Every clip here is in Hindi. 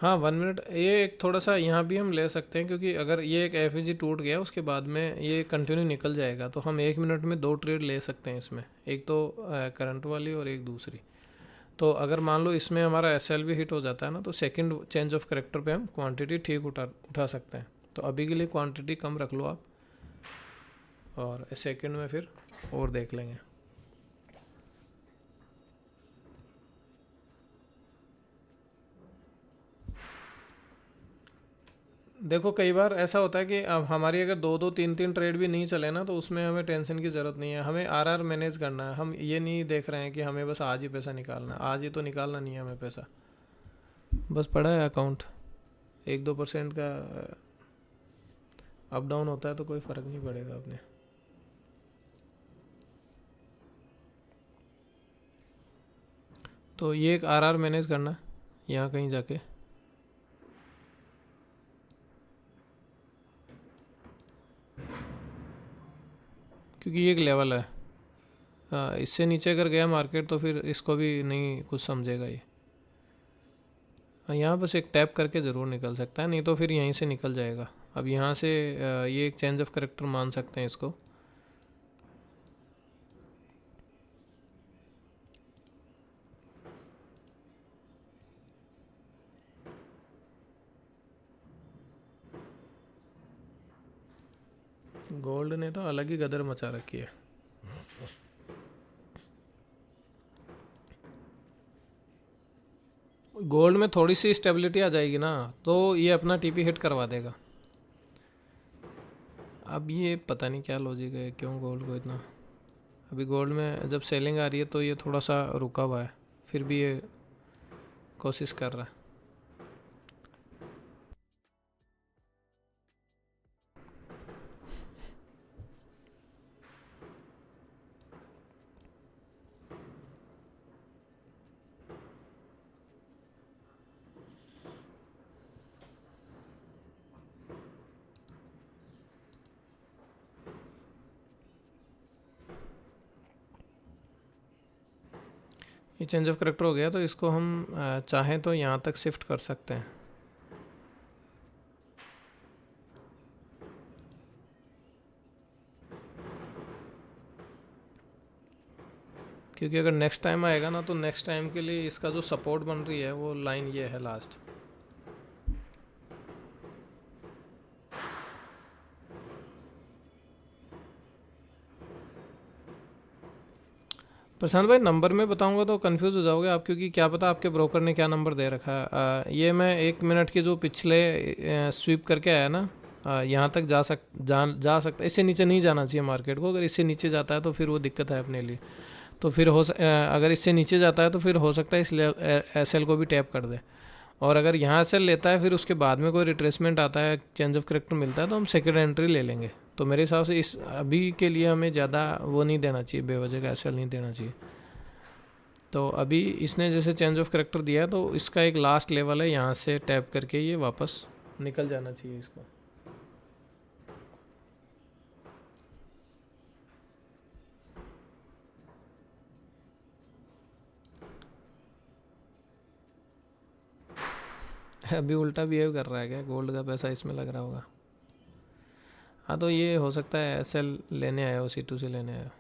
हाँ 1 मिनट, ये एक थोड़ा सा यहाँ भी हम ले सकते हैं, क्योंकि अगर ये एक एफ टूट गया उसके बाद में ये कंटिन्यू निकल जाएगा, तो हम 1 मिनट में 2 ट्रेड ले सकते हैं इसमें, एक तो करंट वाली और एक दूसरी। तो अगर मान लो इसमें हमारा एस भी हिट हो जाता है ना, तो सेकंड चेंज ऑफ करेक्टर पे हम क्वांटिटी ठीक उठा उठा सकते हैं। तो अभी के लिए क्वांटिटी कम रख लो आप, और सेकंड में फिर और देख लेंगे। देखो कई बार ऐसा होता है कि अब हमारी अगर 2-2 3-3 ट्रेड भी नहीं चले ना, तो उसमें हमें टेंशन की ज़रूरत नहीं है, हमें आर मैनेज करना है। हम ये नहीं देख रहे हैं कि हमें बस आज ही पैसा निकालना है, आज ही तो निकालना नहीं है हमें पैसा, बस पड़ा है अकाउंट 1-2% का अप डाउन होता है तो कोई फ़र्क नहीं पड़ेगा अपने। तो ये एक आर मैनेज करना यहाँ कहीं जाके, क्योंकि ये एक लेवल है। इससे नीचे अगर गया मार्केट तो फिर इसको भी नहीं कुछ समझेगा ये। यहाँ बस एक टैप करके ज़रूर निकल सकता है, नहीं तो फिर यहीं से निकल जाएगा। अब यहाँ से ये एक चेंज ऑफ करेक्टर मान सकते हैं इसको। गोल्ड ने तो अलग ही गदर मचा रखी है। गोल्ड में थोड़ी सी स्टेबिलिटी आ जाएगी ना, तो ये अपना टीपी हिट करवा देगा। अब ये पता नहीं क्या लॉजिक है, क्यों गोल्ड को इतना, अभी गोल्ड में जब सेलिंग आ रही है तो ये थोड़ा सा रुका हुआ है, फिर भी ये कोशिश कर रहा है। ये चेंज ऑफ करेक्टर हो गया, तो इसको हम चाहें तो यहाँ तक शिफ्ट कर सकते हैं। क्योंकि अगर नेक्स्ट टाइम आएगा ना, तो नेक्स्ट टाइम के लिए इसका जो सपोर्ट बन रही है वो लाइन ये है लास्ट। प्रशांत भाई नंबर में बताऊंगा तो कंफ्यूज हो जाओगे आप, क्योंकि क्या पता आपके ब्रोकर ने क्या नंबर दे रखा है। ये मैं 1 मिनट के जो पिछले स्वीप करके आया ना, यहाँ तक जा सकता, इससे नीचे नहीं जाना चाहिए मार्केट को। अगर इससे नीचे जाता है तो फिर वो दिक्कत है अपने लिए। तो फिर अगर इससे नीचे जाता है तो फिर हो सकता है इस एस एल को भी टैप कर दे। और अगर यहाँ एस एल लेता है, फिर उसके बाद में कोई रिट्रेसमेंट आता है, चेंज ऑफ करेक्टर मिलता है, तो हम सेकेंड एंट्री ले लेंगे। तो मेरे हिसाब से इस अभी के लिए हमें ज़्यादा वो नहीं देना चाहिए, बेवजह का एस एल नहीं देना चाहिए। तो अभी इसने जैसे चेंज ऑफ करेक्टर दिया है, तो इसका एक लास्ट लेवल है, यहाँ से टैप करके ये वापस निकल जाना चाहिए इसको। अभी उल्टा बिहेव कर रहा है क्या, गोल्ड का पैसा इसमें लग रहा होगा। हाँ तो ये हो सकता है एस एल लेने आया हो, C2 से लेने आया हो।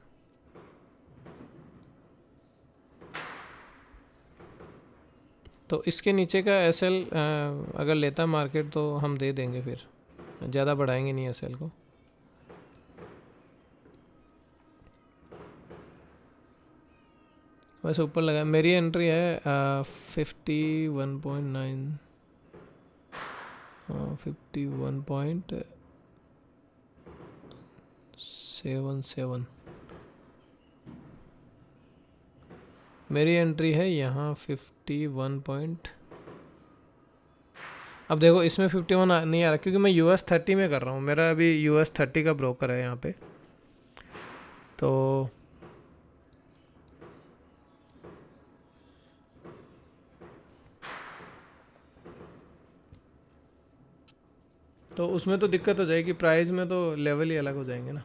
तो इसके नीचे का एस एल अगर लेता मार्केट तो हम दे देंगे, फिर ज़्यादा बढ़ाएंगे नहीं एस एल को। वैसे ऊपर लगा, मेरी एंट्री है 51.9, 51.77 मेरी एंट्री है यहाँ 51 पॉइंट। अब देखो इसमें 51 नहीं आ रहा, क्योंकि मैं US 30 में कर रहा हूँ, मेरा अभी US 30 का ब्रोकर है यहाँ पे। तो उसमें तो दिक्कत हो जाएगी, प्राइस में तो लेवल ही अलग हो जाएंगे ना।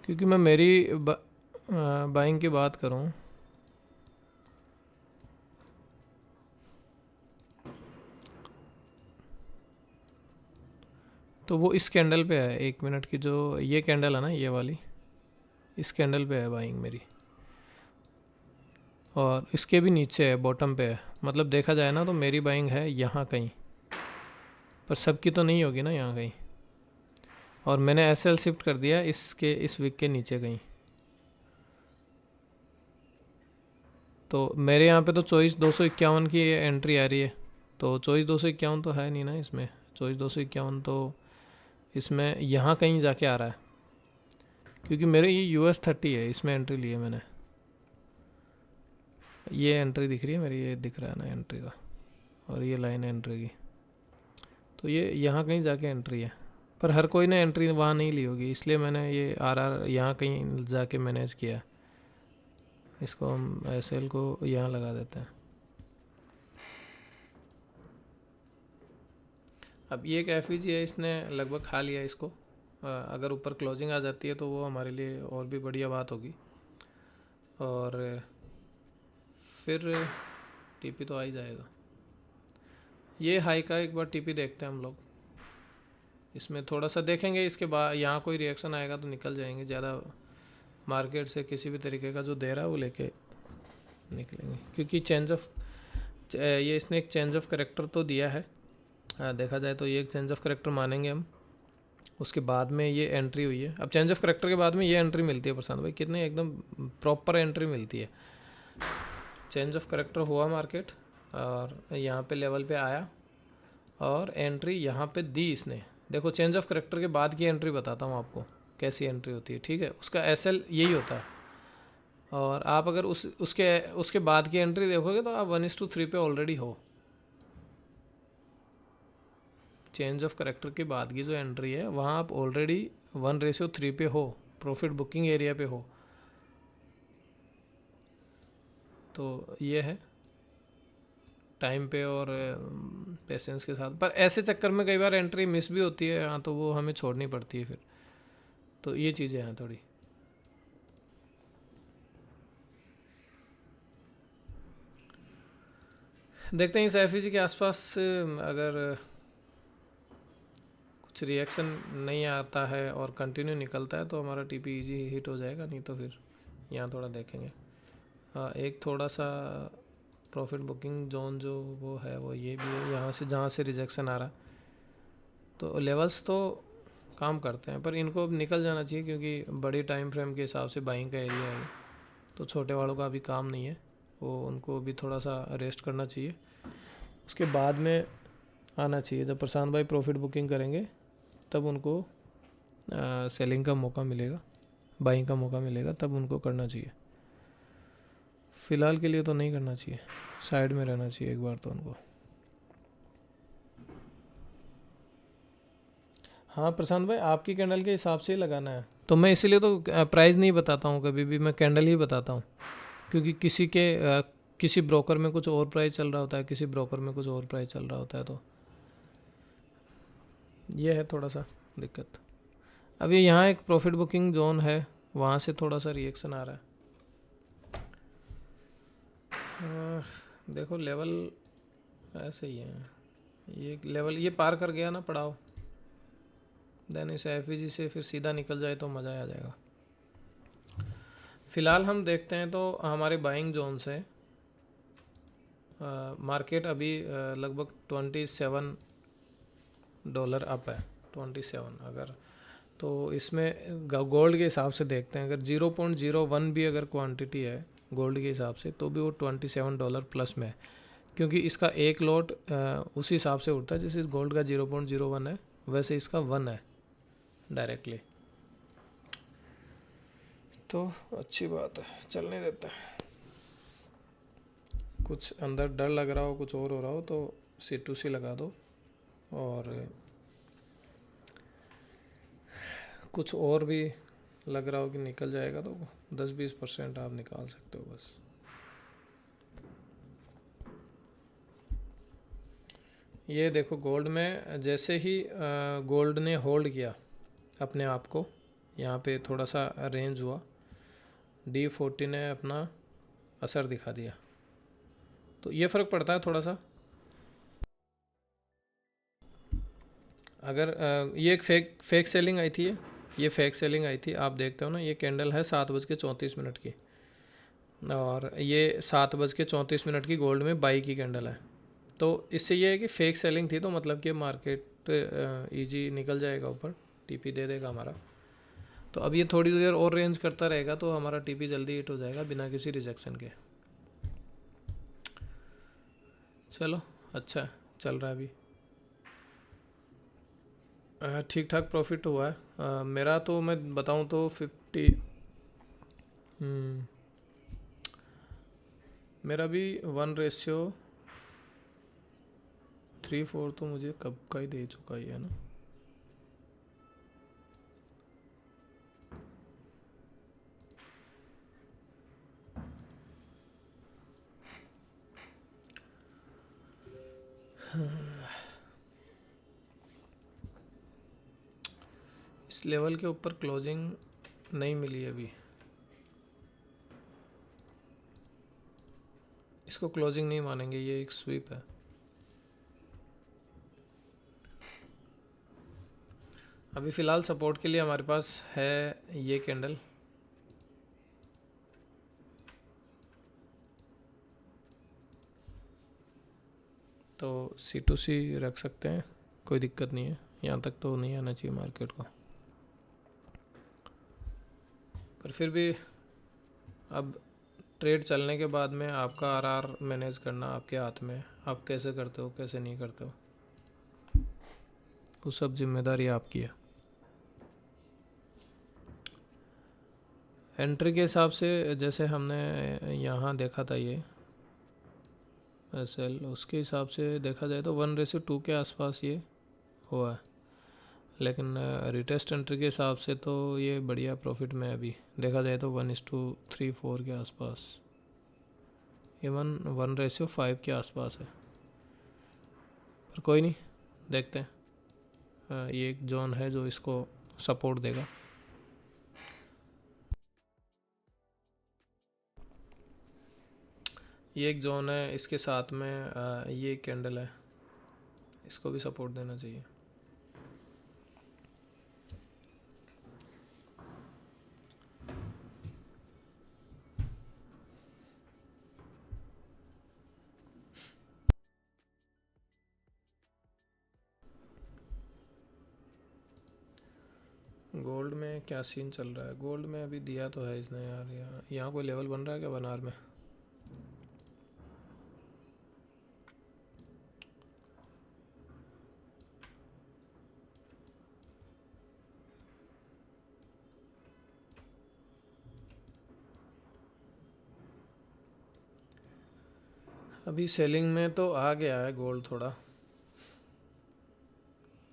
क्योंकि मैं मेरी बाइंग की बात करूं तो वो इस कैंडल पे है, 1 मिनट की जो ये कैंडल है ना, ये वाली, इस कैंडल पे है बाइंग मेरी, और इसके भी नीचे है, बॉटम पे है। मतलब देखा जाए ना तो मेरी बाइंग है यहाँ कहीं, पर सबकी तो नहीं होगी ना यहाँ कहीं। और मैंने एसएल शिफ्ट कर दिया इसके, इस विक के नीचे कहीं। तो मेरे यहाँ पे तो 24,251 की एंट्री आ रही है। तो 24,251 तो है नहीं ना इसमें, 24,251 तो इसमें यहाँ कहीं जाके आ रहा है, क्योंकि मेरे ये US30 है, इसमें एंट्री ली है मैंने। ये एंट्री दिख रही है मेरी, ये दिख रहा है ना एंट्री का, और ये लाइन है एंट्री की। तो ये यहाँ कहीं जाके एंट्री है, पर हर कोई ने एंट्री वहाँ नहीं ली होगी, इसलिए मैंने ये RR यहाँ कहीं जाके मैनेज किया। इसको हम SL को यहाँ लगा देते हैं। अब ये एक FEG है, इसने लगभग खा लिया इसको। अगर ऊपर क्लोजिंग आ जाती है तो वो हमारे लिए और भी बढ़िया बात होगी। और फिर TP तो आ ही जाएगा। ये हाई का एक बार TP देखते हैं हम लोग, इसमें थोड़ा सा देखेंगे, इसके बाद यहाँ कोई रिएक्शन आएगा तो निकल जाएंगे। ज़्यादा मार्केट से किसी भी तरीके का जो दे रहा है वो लेके निकलेंगे, क्योंकि चेंज ऑफ ये इसने एक चेंज ऑफ करेक्टर तो दिया है। देखा जाए तो ये एक चेंज ऑफ करेक्टर मानेंगे हम। उसके बाद में ये एंट्री हुई है। अब चेंज ऑफ करेक्टर के बाद में ये एंट्री मिलती है प्रशांत भाई, कितनी एकदम प्रॉपर एंट्री मिलती है। चेंज ऑफ करेक्टर हुआ मार्केट, और यहाँ पे लेवल पे आया, और एंट्री यहाँ पे दी इसने। देखो चेंज ऑफ करेक्टर के बाद की एंट्री बताता हूँ आपको कैसी एंट्री होती है, ठीक है। उसका SL यही होता है। और आप अगर उसके बाद की एंट्री देखोगे तो आप 1:3 पे ऑलरेडी हो। चेंज ऑफ करेक्टर के बाद की जो एंट्री है वहाँ आप ऑलरेडी 1:3 पे हो, प्रॉफिट बुकिंग एरिया पे हो। तो ये है टाइम पे और पेशेंस के साथ। पर ऐसे चक्कर में कई बार एंट्री मिस भी होती है, हाँ, तो वो हमें छोड़नी पड़ती है फिर। तो ये चीज़ें हैं थोड़ी। देखते हैं इस FEG के आसपास अगर कुछ रिएक्शन नहीं आता है और कंटिन्यू निकलता है तो हमारा TP इजी हिट हो जाएगा, नहीं तो फिर यहाँ थोड़ा देखेंगे। एक थोड़ा सा प्रॉफिट बुकिंग जोन जो वो है वो ये भी है, यहाँ से जहाँ से रिजेक्शन आ रहा। तो लेवल्स तो काम करते हैं, पर इनको अब निकल जाना चाहिए, क्योंकि बड़ी टाइम फ्रेम के हिसाब से बाइंग का एरिया है। तो छोटे वालों का अभी काम नहीं है, वो उनको भी थोड़ा सा रेस्ट करना चाहिए। उसके बाद में आना चाहिए, जब प्रशांत भाई प्रॉफिट बुकिंग करेंगे तब उनको सेलिंग का मौका मिलेगा, बाइंग का मौका मिलेगा, तब उनको करना चाहिए। फ़िलहाल के लिए तो नहीं करना चाहिए, साइड में रहना चाहिए एक बार तो उनको। हाँ प्रशांत भाई, आपकी कैंडल के हिसाब से ही लगाना है, तो मैं इसीलिए तो प्राइस नहीं बताता हूँ कभी भी, मैं कैंडल ही बताता हूँ। क्योंकि किसी ब्रोकर में कुछ और प्राइस चल रहा होता है, किसी ब्रोकर में कुछ और प्राइस चल रहा होता है, तो ये है थोड़ा सा दिक्कत। अभी यहाँ एक प्रॉफिट बुकिंग जोन है, वहाँ से थोड़ा सा रिएक्शन आ रहा है। देखो लेवल ऐसे ही है, ये लेवल ये पार कर गया ना पड़ाव, देन इस FEG से फिर सीधा निकल जाए तो मज़ा आ जाएगा। फ़िलहाल हम देखते हैं तो हमारे बाइंग जोन से मार्केट अभी लगभग $27 अप है, 27 अगर। तो इसमें गोल्ड के हिसाब से देखते हैं, अगर 0.01 भी अगर क्वांटिटी है गोल्ड के हिसाब से तो भी वो $27 प्लस में है, क्योंकि इसका एक लॉट उसी हिसाब से उठता है जैसे इस गोल्ड का 0.01 है, वैसे इसका 1 है डायरेक्टली। तो अच्छी बात है, चलने देते हैं। कुछ अंदर डर लग रहा हो, कुछ और हो रहा हो तो C2C लगा दो, और कुछ और भी लग रहा हो कि निकल जाएगा तो 10-20% आप निकाल सकते हो बस। ये देखो गोल्ड में जैसे ही गोल्ड ने होल्ड किया अपने आप को यहाँ पे थोड़ा सा रेंज हुआ, D40 ने अपना असर दिखा दिया, तो ये फ़र्क पड़ता है थोड़ा सा। अगर ये एक फेक सेलिंग आई थी, ये फेक सेलिंग आई थी, आप देखते हो ना, ये कैंडल है 7:34 की, और ये 7:34 की गोल्ड में बाई की कैंडल है। तो इससे ये है कि फेक सेलिंग थी, तो मतलब कि मार्केट इजी निकल जाएगा ऊपर, टीपी दे देगा हमारा। तो अब ये थोड़ी देर और रेंज करता रहेगा तो हमारा टीपी जल्दी हिट हो जाएगा बिना किसी रिजेक्शन के। चलो अच्छा चल रहा है अभी, ठीक ठाक प्रॉफिट हुआ है मेरा। तो मैं बताऊं तो 50, मेरा भी 1:3:4 तो मुझे कब का ही दे चुका ही है ना। इस लेवल के ऊपर क्लोजिंग नहीं मिली अभी, इसको क्लोजिंग नहीं मानेंगे, ये एक स्वीप है। अभी फ़िलहाल सपोर्ट के लिए हमारे पास है ये कैंडल, तो C2C रख सकते हैं, कोई दिक्कत नहीं है। यहाँ तक तो नहीं आना चाहिए मार्केट को, पर फिर भी अब ट्रेड चलने के बाद में आपका आरआर मैनेज करना आपके हाथ में, आप कैसे करते हो कैसे नहीं करते हो, वो सब जिम्मेदारी आपकी है। एंट्री के हिसाब से जैसे हमने यहाँ देखा था ये एसएल, उसके हिसाब से देखा जाए तो 1:2 के आसपास ये हुआ है, लेकिन रिटेस्ट एंट्री के हिसाब से तो ये बढ़िया प्रॉफिट में अभी देखा जाए तो 1:3-4 के आसपास, इवन 1:5 के आसपास है। पर कोई नहीं, देखते हैं, ये एक जोन है जो इसको सपोर्ट देगा। ये एक जोन है, इसके साथ में ये कैंडल है, इसको भी सपोर्ट देना चाहिए। गोल्ड में क्या सीन चल रहा है? गोल्ड में अभी दिया तो है इसने यार, यहाँ कोई लेवल बन रहा है क्या बनार में? अभी सेलिंग में तो आ गया है गोल्ड थोड़ा,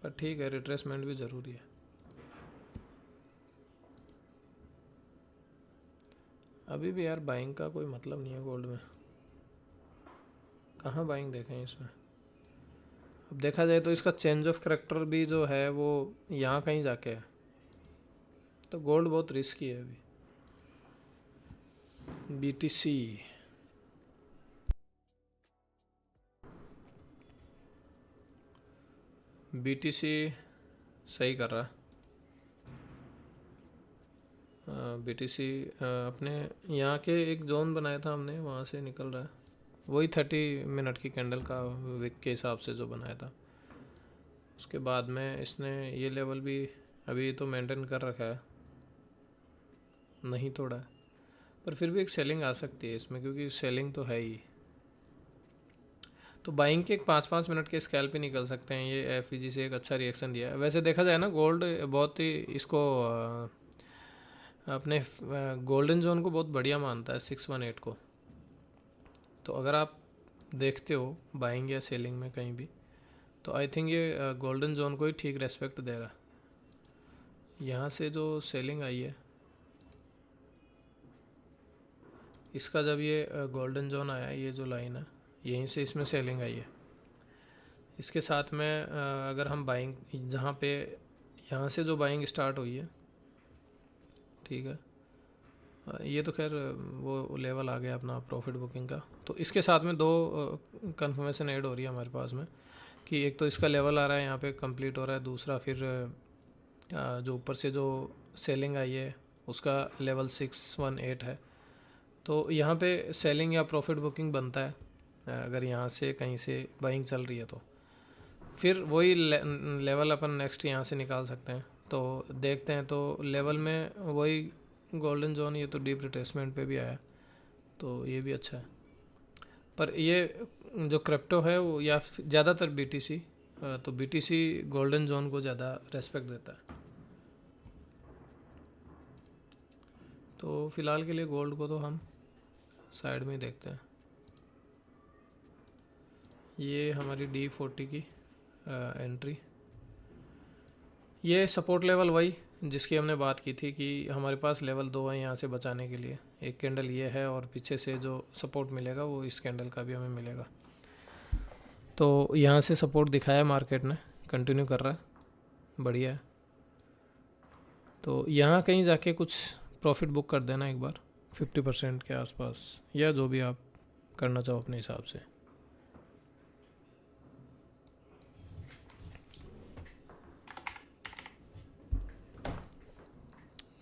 पर ठीक है, रिट्रेसमेंट भी ज़रूरी है। अभी भी यार बाइंग का कोई मतलब नहीं है गोल्ड में, कहाँ बाइंग देखें इसमें। अब देखा जाए तो इसका चेंज ऑफ करेक्टर भी जो है वो यहाँ कहीं जाके है, तो गोल्ड बहुत रिस्की है अभी। BTC सही कर रहा है। BTC अपने यहाँ के एक जोन बनाया था हमने, वहाँ से निकल रहा है, वही 30 मिनट की कैंडल का विक के हिसाब से जो बनाया था। उसके बाद में इसने ये लेवल भी अभी तो मेंटेन कर रखा है, नहीं तोड़ा है, पर फिर भी एक सेलिंग आ सकती है इसमें, क्योंकि सेलिंग तो है ही। तो बाइंग के एक 5-5 मिनट के स्केल पे निकल सकते हैं। ये FEG से एक अच्छा रिएक्शन दिया है। वैसे देखा जाए ना, गोल्ड बहुत ही इसको अपने गोल्डन जोन को बहुत बढ़िया मानता है, 618 को। तो अगर आप देखते हो बाइंग या सेलिंग में कहीं भी, तो आई थिंक ये गोल्डन जोन को ही ठीक रेस्पेक्ट दे रहा है। यहाँ से जो सेलिंग आई है, इसका जब ये गोल्डन जोन आया, ये जो लाइन है, यहीं से इसमें सेलिंग आई है। इसके साथ में अगर हम बाइंग, जहाँ पे यहाँ से जो बाइंग स्टार्ट हुई है, ठीक है। ये तो खैर वो लेवल आ गया अपना प्रॉफिट बुकिंग का। तो इसके साथ में दो कंफर्मेशन ऐड हो रही है हमारे पास में कि एक तो इसका लेवल आ रहा है यहाँ पे कंप्लीट हो रहा है, दूसरा फिर जो ऊपर से जो सेलिंग आई है उसका लेवल 618 है। तो यहाँ पे सेलिंग या प्रॉफिट बुकिंग बनता है अगर यहाँ से कहीं से बाइंग चल रही है तो फिर वही लेवल अपन नेक्स्ट यहाँ से निकाल सकते हैं। तो देखते हैं, तो लेवल में वही गोल्डन जोन, ये तो डीप रिट्रेसमेंट पे भी आया, तो ये भी अच्छा है। पर ये जो क्रिप्टो है वो या ज़्यादातर बीटीसी, तो बीटीसी गोल्डन जोन को ज़्यादा रेस्पेक्ट देता है। तो फ़िलहाल के लिए गोल्ड को तो हम साइड में ही देखते हैं। ये हमारी D40 की एंट्री, ये सपोर्ट लेवल वही जिसकी हमने बात की थी कि हमारे पास लेवल 2 है यहाँ से बचाने के लिए। एक कैंडल ये है और पीछे से जो सपोर्ट मिलेगा वो इस कैंडल का भी हमें मिलेगा। तो यहाँ से सपोर्ट दिखाया मार्केट ने, कंटिन्यू कर रहा है, बढ़िया है। तो यहाँ कहीं जाके कुछ प्रॉफिट बुक कर देना एक बार 50% के आसपास, या जो भी आप करना चाहो अपने हिसाब से।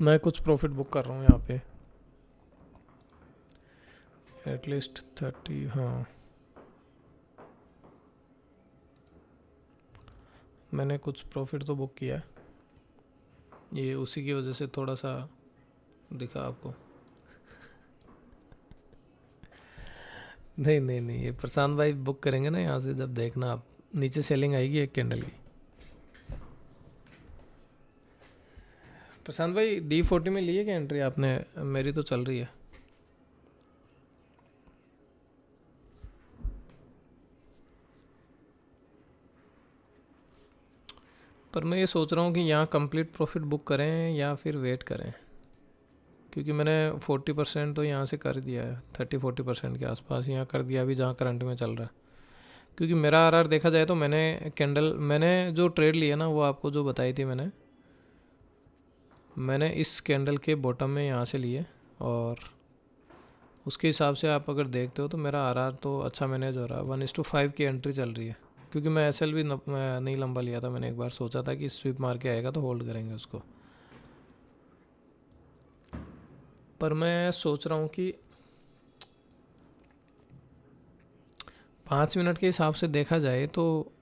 मैं कुछ प्रॉफिट बुक कर रहा हूँ यहाँ पे एटलीस्ट 30। हाँ, मैंने कुछ प्रॉफिट तो बुक किया है, ये उसी की वजह से थोड़ा सा दिखा आपको। नहीं नहीं नहीं, ये प्रशांत भाई बुक करेंगे ना यहाँ से, जब देखना आप नीचे सेलिंग आएगी एक कैंडल की। प्रशांत भाई D40 में लिए क्या एंट्री आपने? मेरी तो चल रही है। पर मैं ये सोच रहा हूँ कि यहाँ कंप्लीट प्रॉफिट बुक करें या फिर वेट करें, क्योंकि मैंने 40% तो यहाँ से कर दिया है, 30-40% के आसपास यहाँ कर दिया अभी जहाँ करंट में चल रहा है। क्योंकि मेरा आरआर देखा जाए तो मैंने जो ट्रेड लिया ना वो आपको जो बताई थी मैंने इस कैंडल के बॉटम में यहाँ से लिए, और उसके हिसाब से आप अगर देखते हो तो मेरा आरआर तो अच्छा मैनेज हो रहा है। 1:5 की एंट्री चल रही है, क्योंकि मैं एसएल भी नहीं लंबा लिया था। मैंने एक बार सोचा था कि स्वीप मार के आएगा तो होल्ड करेंगे उसको। पर मैं सोच रहा हूँ कि 5 मिनट के हिसाब से देखा जाए तो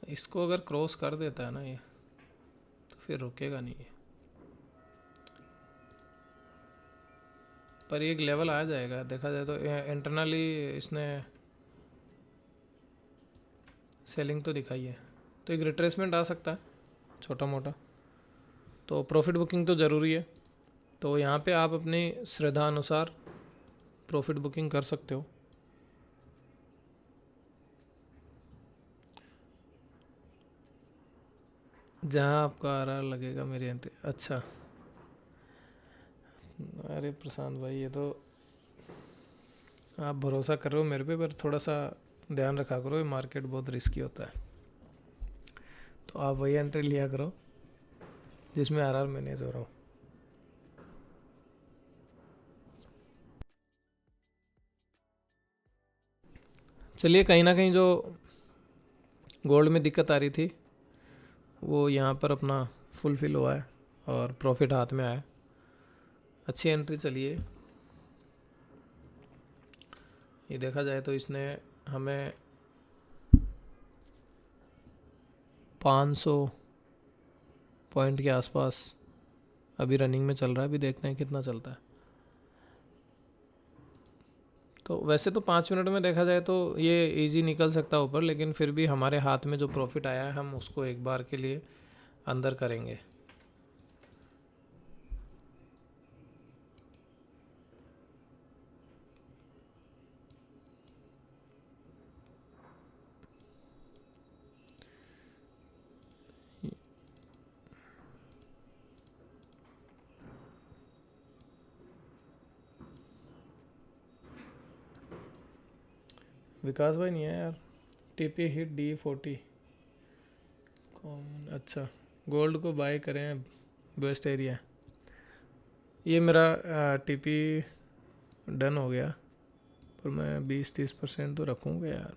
इसको अगर क्रॉस कर देता है ना ये, तो फिर रुकेगा नहीं ये। पर एक लेवल आ जाएगा देखा जाए तो। इंटरनली इसने सेलिंग तो दिखाई है, तो एक रिट्रेसमेंट आ सकता है छोटा मोटा। तो प्रॉफिट बुकिंग तो ज़रूरी है, तो यहाँ पे आप अपनी श्रद्धा अनुसार प्रॉफिट बुकिंग कर सकते हो। जहाँ आपका आरआर लगेगा मेरी एंट्री। अच्छा, अरे प्रशांत भाई ये तो आप भरोसा कर रहे हो मेरे पे, पर थोड़ा सा ध्यान रखा करो, ये मार्केट बहुत रिस्की होता है। तो आप वही एंट्री लिया करो जिसमें आरआर मैनेज हो रहा हो। चलिए, कहीं ना कहीं जो गोल्ड में दिक्कत आ रही थी वो यहाँ पर अपना फुलफिल हुआ है और प्रॉफिट हाथ में आया। अच्छी एंट्री चलिए। ये देखा जाए तो इसने हमें 500 पॉइंट के आसपास अभी रनिंग में चल रहा है, अभी देखते हैं कितना चलता है। तो वैसे तो 5 मिनट में देखा जाए तो ये इजी निकल सकता है ऊपर, लेकिन फिर भी हमारे हाथ में जो प्रॉफिट आया है हम उसको एक बार के लिए अंदर करेंगे। विकास भाई नहीं है यार, टीपी हिट D40 अच्छा, गोल्ड को बाय करें बेस्ट एरिया। ये मेरा टीपी डन हो गया, पर मैं 20-30% तो रखूँगा यार।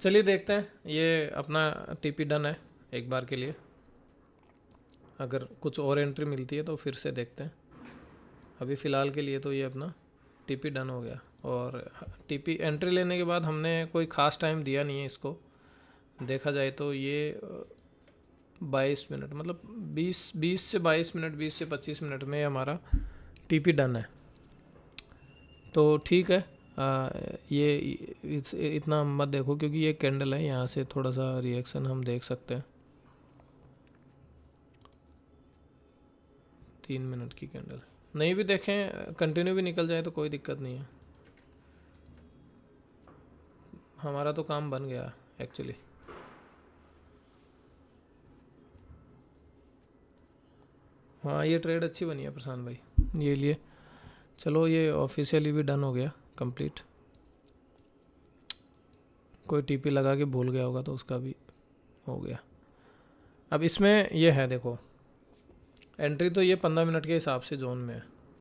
चलिए देखते हैं, ये अपना टीपी डन है एक बार के लिए। अगर कुछ और एंट्री मिलती है तो फिर से देखते हैं। अभी फ़िलहाल के लिए तो ये अपना टीपी डन हो गया। और टीपी एंट्री लेने के बाद हमने कोई ख़ास टाइम दिया नहीं है इसको, देखा जाए तो ये 22 मिनट, मतलब 20 से 22 मिनट, 20 से 25 मिनट में हमारा टीपी डन है। तो ठीक है, ये इतना मत देखो क्योंकि ये कैंडल है, यहाँ से थोड़ा सा रिएक्शन हम देख सकते हैं। 3 मिनट की कैंडल, नहीं भी देखें, कंटिन्यू भी निकल जाए तो कोई दिक्कत नहीं है, हमारा तो काम बन गया एक्चुअली। हाँ, ये ट्रेड अच्छी बनी है प्रशांत भाई, ये लिए। चलो, ये ऑफिशियली भी डन हो गया कंप्लीट। कोई टीपी लगा के भूल गया होगा तो उसका भी हो गया। अब इसमें ये है, देखो एंट्री तो ये 15 मिनट के हिसाब से जोन में है।